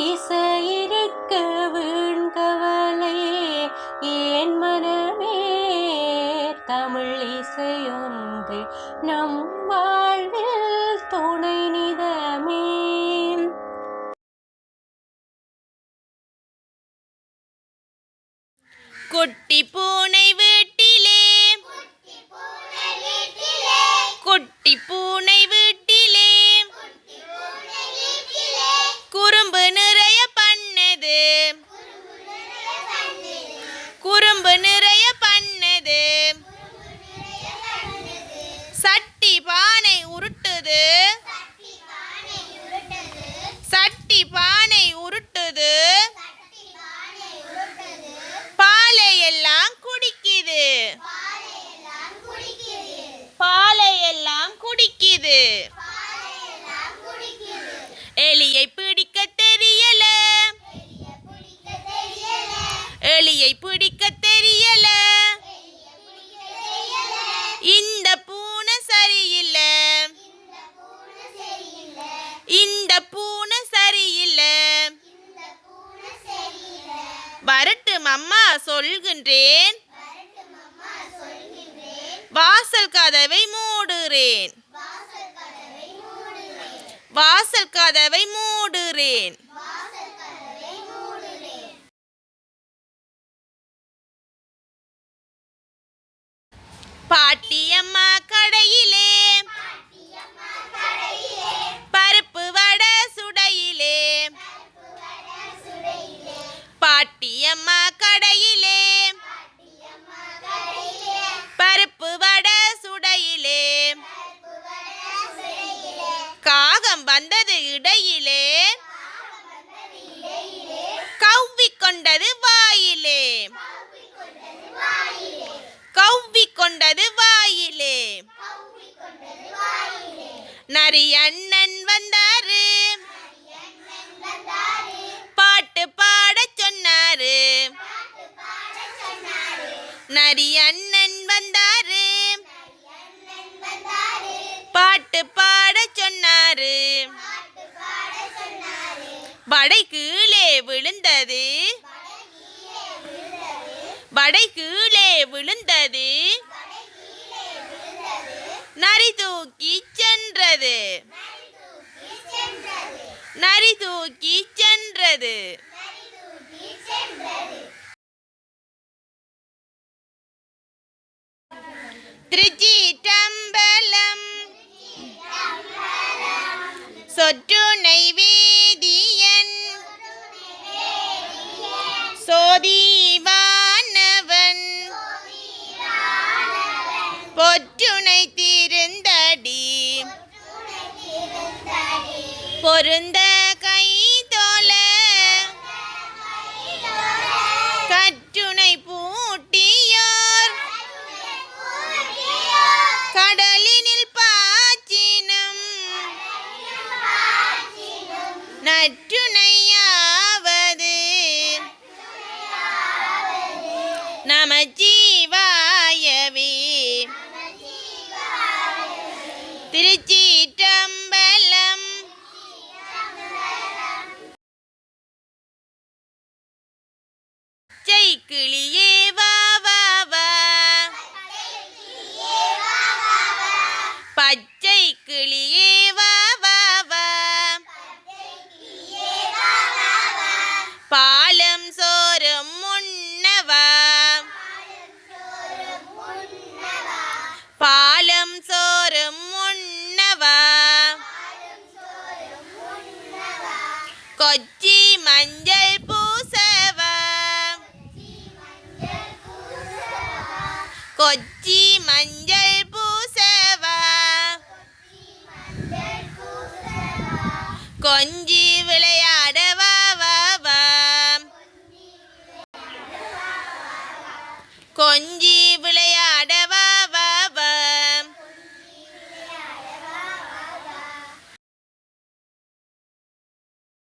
இசையிருக்க வீண்கவலை ஏன் மனமே தமிழ் இசையொன்று நம் வாழ்வில் துணை நிதமே. குட்டி பூனை வீட்டிலே குட்டி பூனை வீட்டிலே குறும்பு நிறைய பண்ணது குறும்பு நிறைய பண்ணது சட்டி பானை உருட்டுது சட்டி பானை உருட்டுது பாலையெல்லாம் குடிக்குது பாலையெல்லாம் குடிக்குது எலியை பிடிக்க தெரியல எலியை பிடிக்க தெரியல இந்த பூனை சரியில்லை இந்த பூனை சரியில்லை வரட்டும் அம்மா சொல்கின்றேன் வாசல் கதவை மூடுறேன் வாசல் கதவை மூடுறேன். பாட்டியம்மா கடையிலே பருப்பு வடை சுடையிலே பாட்டியம்மா கடையிலே பருப்பு வடை சுடையிலே காகம் வந்தது இடையிலே கவ்விக்கொண்டது வாயிலே கவ்விக்கொண்டது வாயிலே. நரி அண்ணன் வந்தாரு பாட்டு பாடச் சொன்னாரு நரி அண்ணன் வந்தாரு பாட்டு பாடச் சொன்னாரு வடை கீழே விழுந்தது வடை கீழே விழுந்தது நரி தூக்கி சென்றது நரி தூக்கி சென்றது. திருச்சிற்றம்பலம் சொற்றுணை வேதியன் சோதிவானவன் பொற்றுணை திருந்தடி பொருந்த கை தோல கற்றுணை பூட்டியோர் கடலினில் பாச்சினும் நற்றுணையாவது நமச்சிவாயவே. திருச்சிற்றம்பலம். செய்கிளியே வா வா வா பச்சை கிளியே வா வா வா பாலம் சோறும் முன்னவா பாலம் சோறும் முன்னவா கொச்சி மஞ்சள் பூசவா கொச்சி மஞ்சள் பூசவா கொஞ்சி விளையாடவா வா வா கொஞ்சி